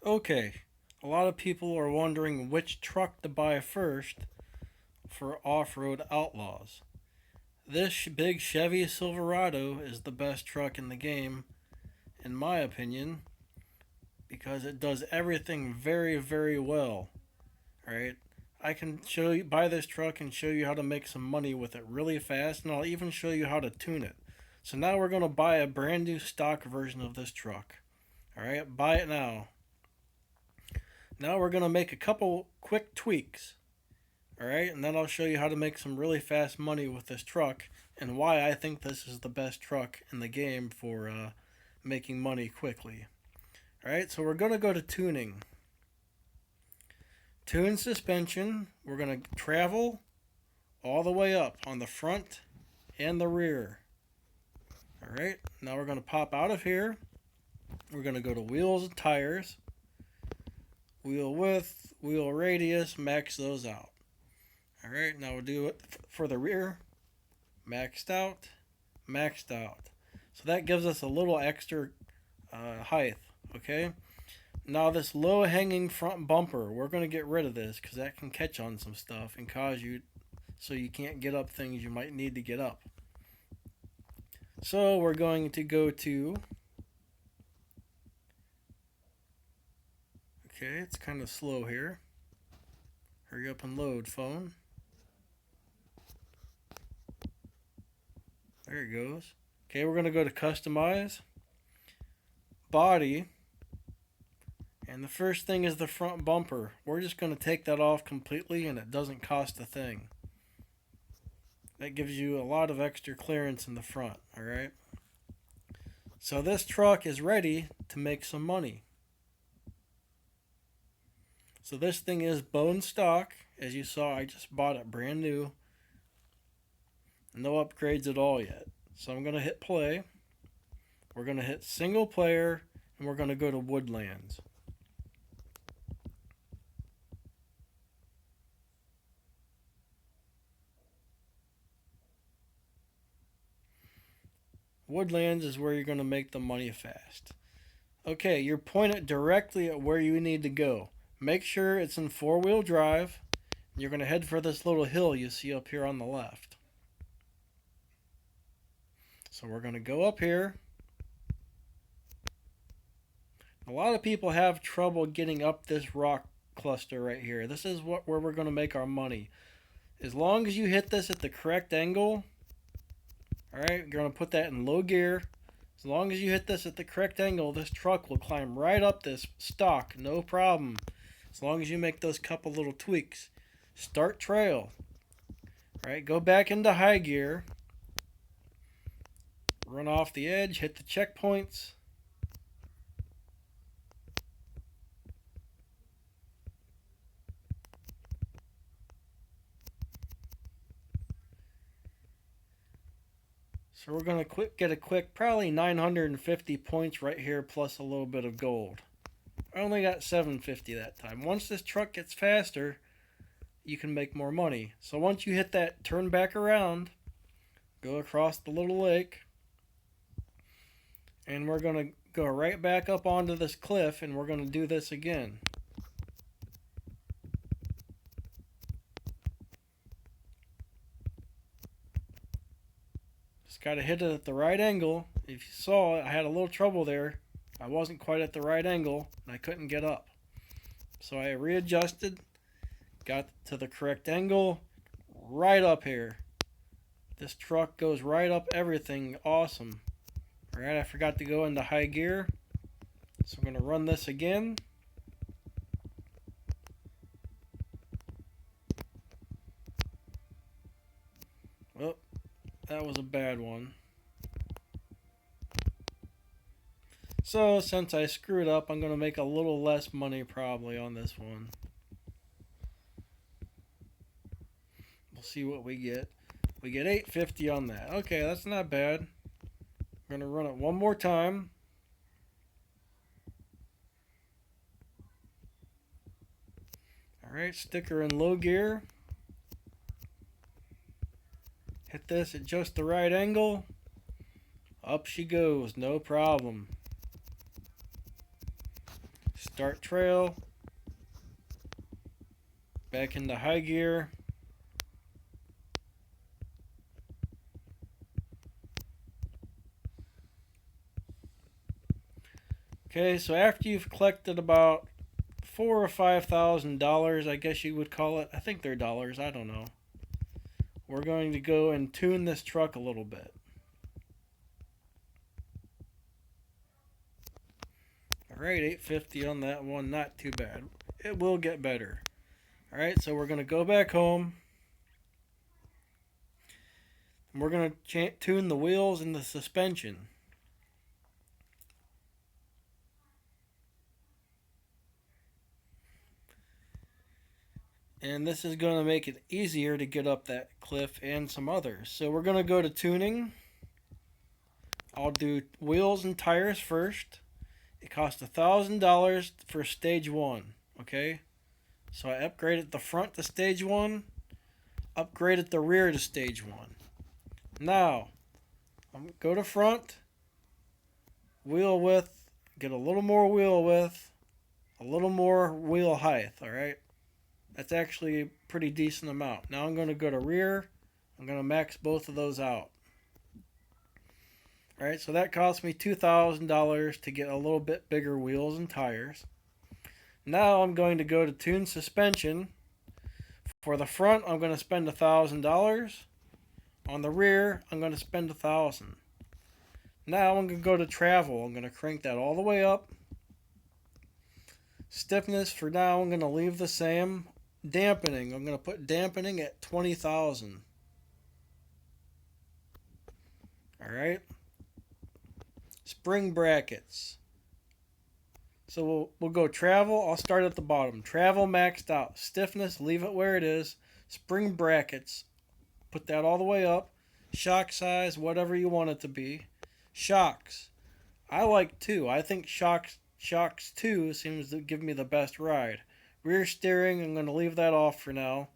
Okay, a lot of people are wondering which truck to buy first for off-road outlaws. This big Chevy Silverado is the best truck in the game, in my opinion, because it does everything very, very well. Right? I can show you buy this truck and show you how to make some money with it really fast, and I'll even show you how to tune it. So now we're gonna buy a brand new stock version of this truck. All right, buy it now. Now we're gonna make a couple quick tweaks. All right, and then I'll show you how to make some really fast money with this truck and why I think this is the best truck in the game for making money quickly. All right, so we're gonna go to tuning. Tune suspension. We're gonna travel all the way up on the front and the rear. All right, now we're gonna pop out of here. We're gonna go to wheels and tires, wheel width, wheel radius, max those out. All right, now we'll do it for the rear. Maxed out, maxed out. So that gives us a little extra height, okay? Now this low hanging front bumper, we're going to get rid of this because that can catch on some stuff and cause you so you can't get up things you might need to get up. So we're going to go to, okay, it's kind of slow here. Hurry up and load, phone. There it goes. Okay, we're going to go to customize, body, and the first thing is the front bumper. We're just going to take that off completely and it doesn't cost a thing. That gives you a lot of extra clearance in the front, alright? So this truck is ready to make some money. So this thing is bone stock. As you saw, I just bought it brand new. No upgrades at all yet. So I'm going to hit play. We're going to hit single player and we're going to go to Woodlands. Woodlands is where you're going to make the money fast. Okay, you're pointed directly at where you need to go. Make sure it's in four-wheel drive. You're going to head for this little hill you see up here on the left. So we're going to go up here. A lot of people have trouble getting up this rock cluster right here. This is where we're going to make our money. As long as you hit this at the correct angle, alright, you're going to put that in low gear. As long as you hit this at the correct angle, this truck will climb right up this stock, no problem. As long as you make those couple little tweaks. Start trail. Alright, go back into high gear. Run off the edge, hit the checkpoints. So we're going to get a quick, probably 950 points right here plus a little bit of gold. I only got 750 that time. Once this truck gets faster, you can make more money. So once you hit that turn back around, go across the little lake, and we're going to go right back up onto this cliff and we're going to do this again. Just got to hit it at the right angle. If you saw, I had a little trouble there. I wasn't quite at the right angle and I couldn't get up. So I readjusted, got to the correct angle, right up here. This truck goes right up everything. Awesome. Alright, I forgot to go into high gear. So I'm going to run this again. Well, that was a bad one. So since I screwed up, I'm going to make a little less money probably on this one. We'll see what we get. We get 850 on that. Okay, that's not bad. I'm going to run it one more time. Alright, sticker in low gear. Hit this at just the right angle. Up she goes, no problem. Start trail. Back into high gear. Okay, so after you've collected about $4,000 or $5,000, I guess you would call it. I think they're dollars. I don't know. We're going to go and tune this truck a little bit. Alright, 850 on that one. Not too bad. It will get better. Alright, so we're going to go back home. And we're going to tune the wheels and the suspension. And this is going to make it easier to get up that cliff and some others. So we're going to go to tuning. I'll do wheels and tires first. It costs $1,000 for stage 1. Okay? So I upgraded the front to stage 1. Upgraded the rear to stage 1. Now, I'm going to go to front. Wheel width. Get a little more wheel width. A little more wheel height. Alright? That's actually a pretty decent amount. Now I'm going to go to rear. I'm going to max both of those out. Alright, so that cost me $2,000 to get a little bit bigger wheels and tires. Now I'm going to go to tune suspension. For the front, I'm going to spend $1,000. On the rear, I'm going to spend $1,000. Now I'm going to go to travel. I'm going to crank that all the way up. Stiffness for now, I'm going to leave the same. Dampening, I'm going to put dampening at 20,000. Alright. Spring brackets. So we'll go travel. I'll start at the bottom. Travel maxed out. Stiffness, leave it where it is. Spring brackets. Put that all the way up. Shock size, whatever you want it to be. Shocks. I like 2. I think shocks 2 seems to give me the best ride. Rear steering, I'm going to leave that off for now.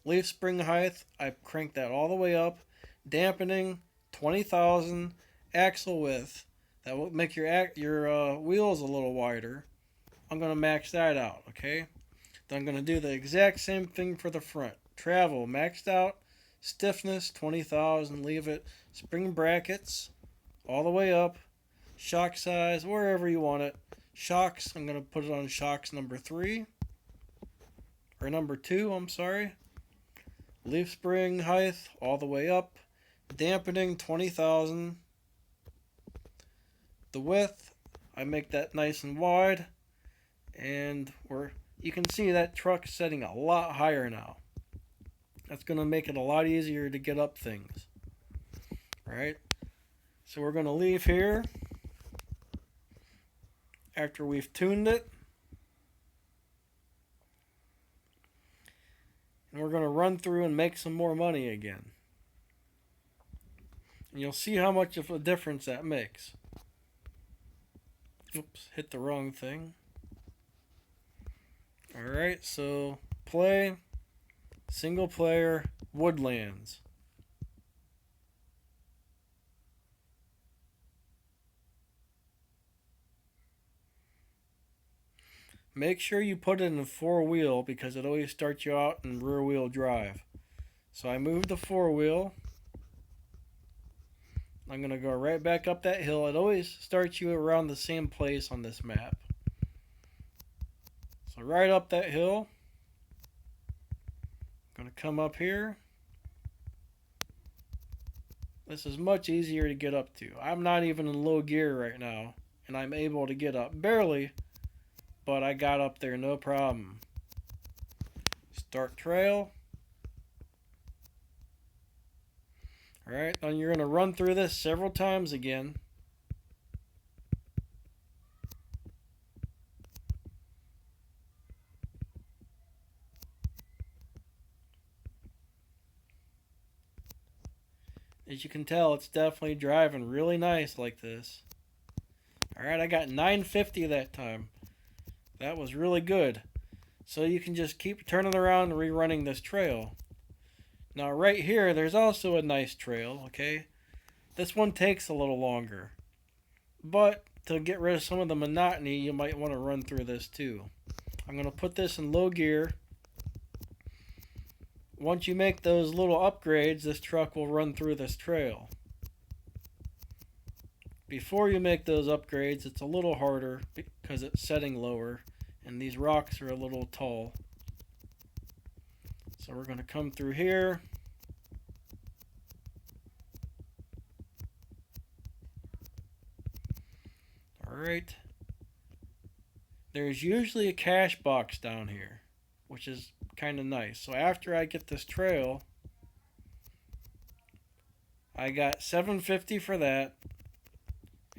Leaf spring height, I cranked that all the way up. Dampening, 20,000. Axle width, that will make your wheels a little wider. I'm going to max that out, okay? Then I'm going to do the exact same thing for the front. Travel, maxed out. Stiffness, 20,000, leave it. Spring brackets, all the way up. Shock size, wherever you want it. Shocks, I'm going to put it on shocks number 3. Or number 2, I'm sorry. Leaf spring height all the way up. Dampening 20,000. The width, I make that nice and wide. And you can see that truck's setting a lot higher now. That's going to make it a lot easier to get up things. Alright. So we're going to leave here. After we've tuned it. And we're going to run through and make some more money again. And you'll see how much of a difference that makes. Oops, hit the wrong thing. Alright, so play, single player, woodlands. Make sure you put it in 4-wheel because it always starts you out in rear-wheel drive. So I moved the 4-wheel. I'm going to go right back up that hill. It always starts you around the same place on this map. So right up that hill. I'm going to come up here. This is much easier to get up to. I'm not even in low gear right now. And I'm able to get up barely. But I got up there no problem. Start trail. Alright, then you're going to run through this several times again. As you can tell, it's definitely driving really nice like this. Alright, I got 950 that time. That was really good. So you can just keep turning around and rerunning this trail. Now right here, there's also a nice trail, okay? This one takes a little longer. But to get rid of some of the monotony, you might want to run through this too. I'm going to put this in low gear. Once you make those little upgrades, this truck will run through this trail. Before you make those upgrades, it's a little harder because it's setting lower and these rocks are a little tall. So we're going to come through here. Alright. There's usually a cash box down here, which is kind of nice. So after I get this trail, I got $7.50 for that.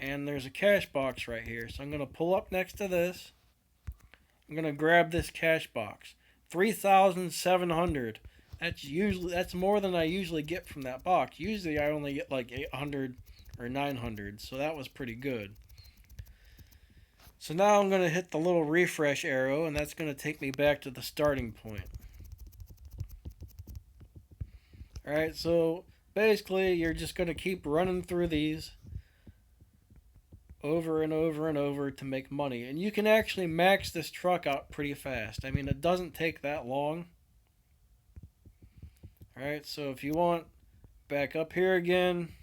And there's a cash box right here. So I'm going to pull up next to this. I'm going to grab this cash box. 3,700. That's more than I usually get from that box. Usually I only get like 800 or 900. So that was pretty good. So now I'm going to hit the little refresh arrow, and that's going to take me back to the starting point. Alright, so basically you're just going to keep running through these over and over and over to make money. And you can actually max this truck out pretty fast. I mean, it doesn't take that long. Alright, so if you want, back up here again.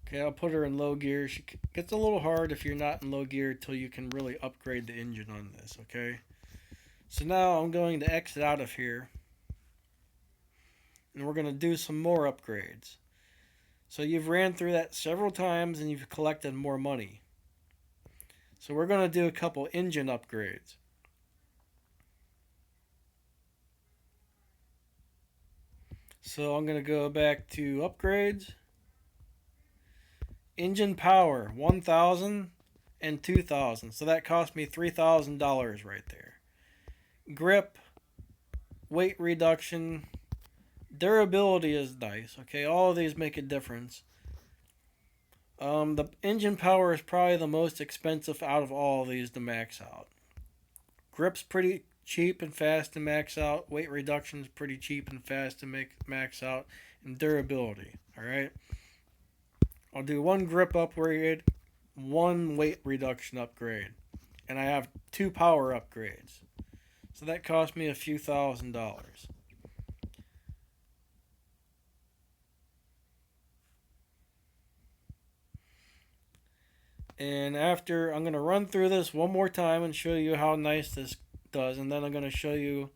Okay, I'll put her in low gear. She gets a little hard if you're not in low gear until you can really upgrade the engine on this, okay? So now I'm going to exit out of here. And we're going to do some more upgrades. So you've ran through that several times and you've collected more money. So we're going to do a couple engine upgrades. So I'm going to go back to upgrades. Engine power, 1,000 and 2,000. So that cost me $3,000 right there. Grip, weight reduction, durability is nice. Okay, all of these make a difference. The engine power is probably the most expensive out of all of these to max out. Grip's pretty cheap and fast to max out. Weight reduction is pretty cheap and fast to max out. And durability, alright? I'll do one grip upgrade, one weight reduction upgrade. And I have 2 power upgrades. So that cost me a few $1,000s. And after, I'm going to run through this one more time and show you how nice this does. And then I'm going to show you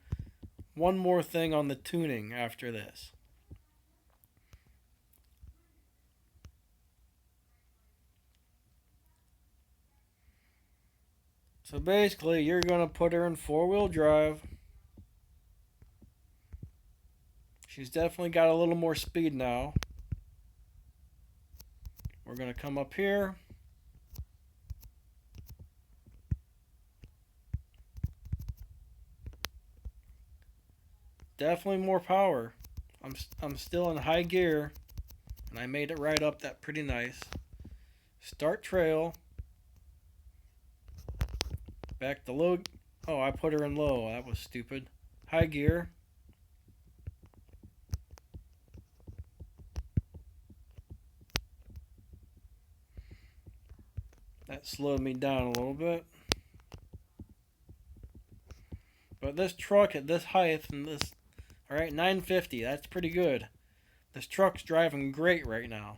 one more thing on the tuning after this. So basically, you're going to put her in 4-wheel drive. She's definitely got a little more speed now. We're going to come up here. Definitely more power. I'm still in high gear, and I made it right up that pretty nice. Start trail. Back to low. Oh, I put her in low. That was stupid. High gear. That slowed me down a little bit. But this truck at this height and this, alright, 950, that's pretty good. This truck's driving great right now.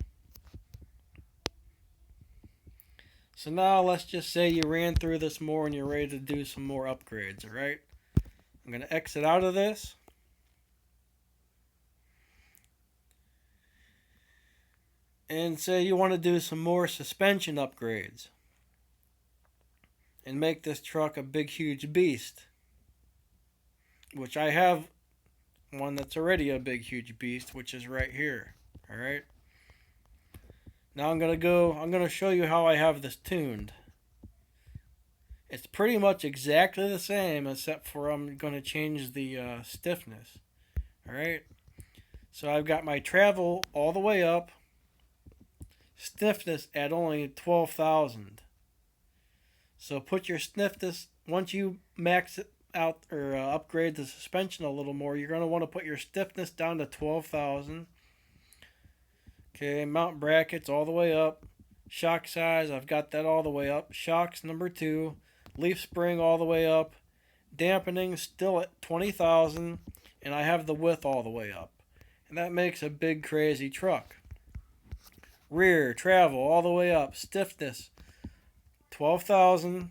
So now let's just say you ran through this more and you're ready to do some more upgrades, alright? I'm going to exit out of this. And say you want to do some more suspension upgrades. And make this truck a big huge beast. Which I have one that's already a big huge beast, which is right here. Alright? Now I'm going to show you how I have this tuned. It's pretty much exactly the same, except for I'm going to change the stiffness. Alright? So I've got my travel all the way up. Stiffness at only 12,000. So put your stiffness, once you max it out or upgrade the suspension a little more, you're going to want to put your stiffness down to 12,000. Okay, mount brackets all the way up. Shock size, I've got that all the way up. Shocks number 2. Leaf spring all the way up. Dampening still at 20,000, and I have the width all the way up. And that makes a big crazy truck. Rear travel all the way up. Stiffness 12,000,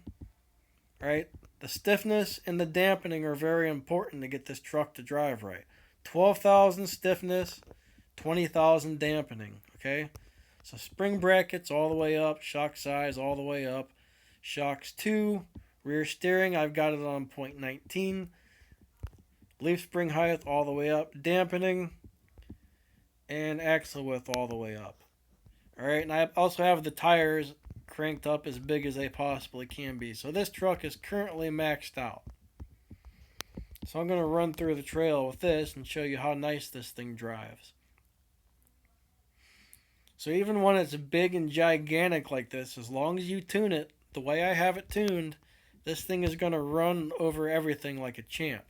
right? The stiffness and the dampening are very important to get this truck to drive right. 12,000 stiffness, 20,000 dampening, okay? So spring brackets all the way up, shock size all the way up. Shocks 2, rear steering, I've got it on 0.19. Leaf spring height all the way up, dampening, and axle width all the way up. Alright, and I also have the tires cranked up as big as they possibly can be. So this truck is currently maxed out. So I'm going to run through the trail with this and show you how nice this thing drives. So even when it's big and gigantic like this, as long as you tune it the way I have it tuned, this thing is going to run over everything like a champ.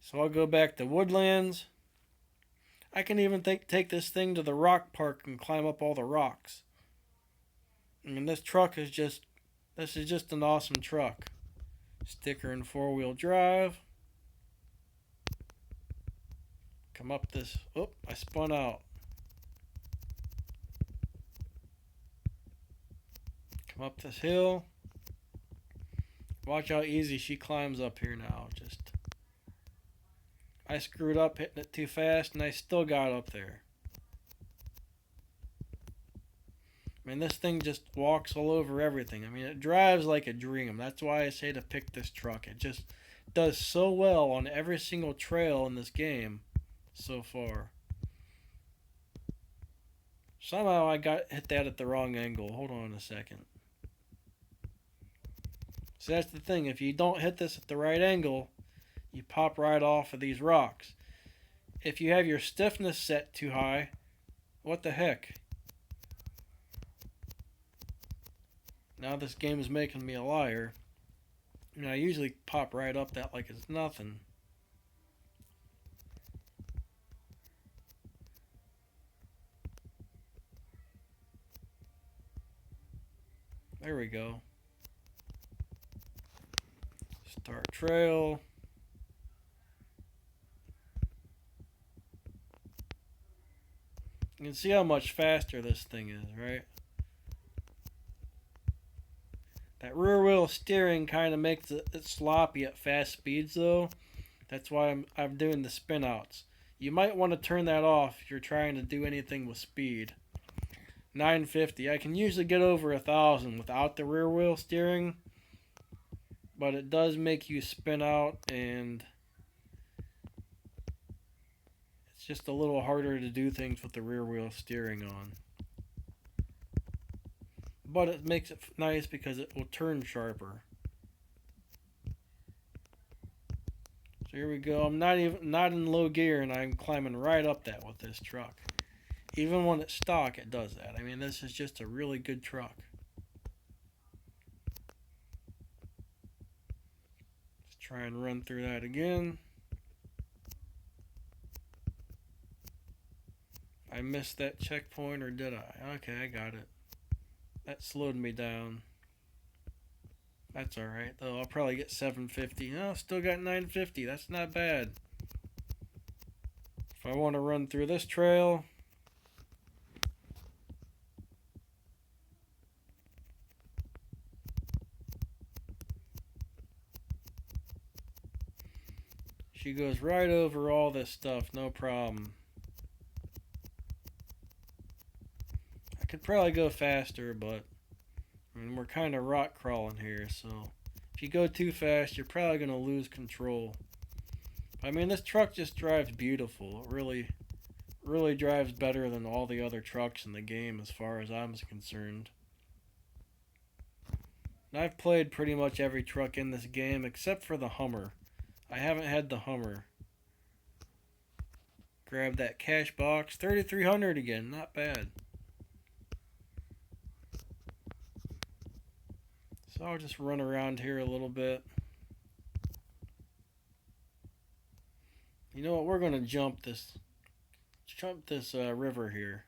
So I'll go back to Woodlands. I can even take this thing to the rock park and climb up all the rocks. I mean, this is just an awesome truck. Sticker and 4-wheel drive. Come up this, oh, I spun out. Come up this hill. Watch how easy she climbs up here now. I screwed up hitting it too fast and I still got up there. I mean, this thing just walks all over everything. I mean, it drives like a dream. That's why I say to pick this truck. It just does so well on every single trail in this game so far. Somehow I hit that at the wrong angle. Hold on a second. So that's the thing. If you don't hit this at the right angle, you pop right off of these rocks. If you have your stiffness set too high, what the heck? Now this game is making me a liar. And I usually pop right up that like it's nothing. There we go. Start trail. You can see how much faster this thing is, right? That rear wheel steering kind of makes it sloppy at fast speeds though. That's why I'm doing the spin outs. You might want to turn that off if you're trying to do anything with speed. 950. I can usually get over 1,000 without the rear wheel steering, but it does make you spin out and it's just a little harder to do things with the rear wheel steering on. But it makes it nice because it will turn sharper. So here we go. I'm not in low gear and I'm climbing right up that with this truck. Even when it's stock, it does that. I mean, this is just a really good truck. Let's try and run through that again. I missed that checkpoint, or did I? Okay, I got it. That slowed me down. That's alright, though. I'll probably get 750. No, still got 950. That's not bad. If I want to run through this trail, she goes right over all this stuff, no problem. I could probably go faster, but I mean, we're kind of rock crawling here, so if you go too fast, you're probably going to lose control. I mean, this truck just drives beautiful. It really drives better than all the other trucks in the game as far as I'm concerned. And I've played pretty much every truck in this game except for the Hummer. I haven't had the Hummer. Grab that cash box. 3,300 again. Not bad. So I'll just run around here a little bit. You know what? We're going to jump this jump this river here.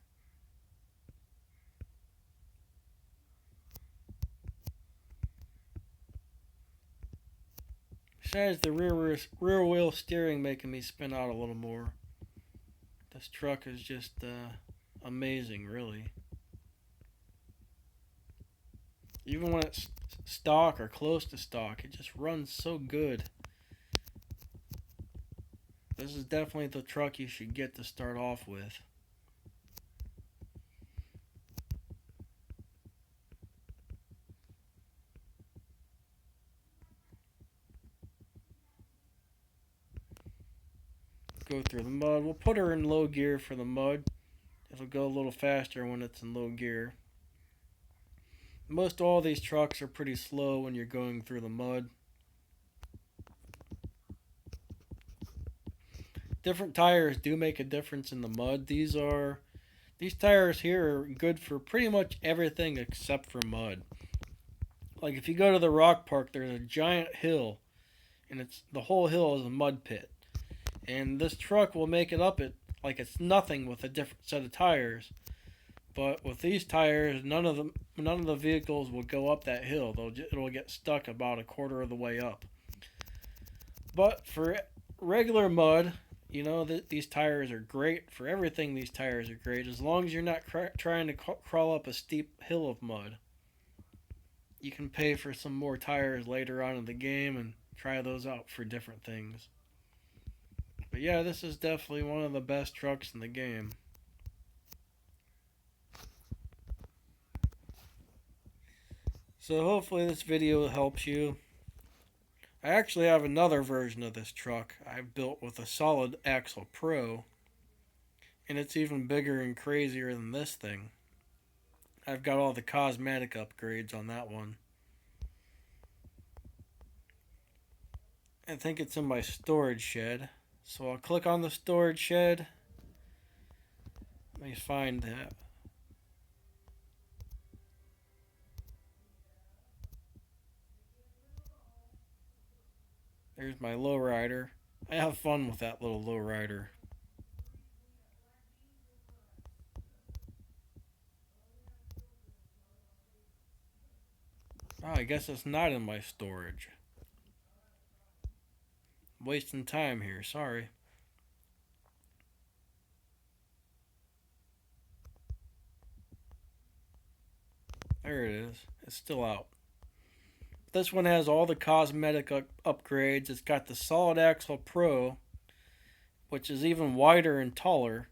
Besides the rear wheel steering making me spin out a little more. This truck is just amazing, really. Even when it's stock or close to stock, it just runs so good. This is definitely the truck you should get to start off with. Go through the mud. We'll put her in low gear for the mud. It'll go a little faster when it's in low gear. Most all these trucks are pretty slow when you're going through the mud. Different tires do make a difference in the mud. These tires here are good for pretty much everything except for mud. Like if you go to the rock park, there's a giant hill, and the whole hill is a mud pit. And this truck will make it up it like it's nothing with a different set of tires. But with these tires, none of the vehicles will go up that hill. It'll get stuck about a quarter of the way up. But for regular mud, these tires are great. For everything, these tires are great. As long as you're not trying to crawl up a steep hill of mud. You can pay for some more tires later on in the game and try those out for different things. But yeah, this is definitely one of the best trucks in the game. So hopefully this video helps you. I actually have another version of this truck I've built with a solid axle pro, and it's even bigger and crazier than this thing. I've got all the cosmetic upgrades on that one. I think it's in my storage shed. So I'll click on the storage shed. Let me find that. There's my lowrider. I have fun with that little lowrider. Oh, I guess it's not in my storage. Wasting time here, sorry. There it is. It's still out. This one has all the cosmetic upgrades. It's got the solid axle pro, which is even wider and taller.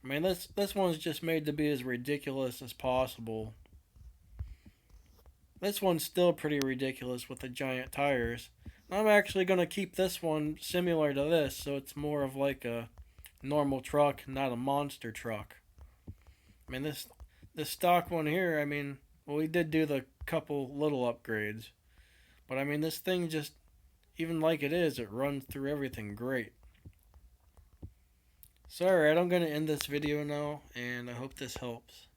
I mean, this one's just made to be as ridiculous as possible. This one's still pretty ridiculous with the giant tires. I'm actually going to keep this one similar to this, so it's more of like a normal truck, not a monster truck. I mean, this stock one here, I mean, well, we did do the couple little upgrades. But I mean, this thing just, even like it is, it runs through everything great. So alright, I'm going to end this video now, and I hope this helps.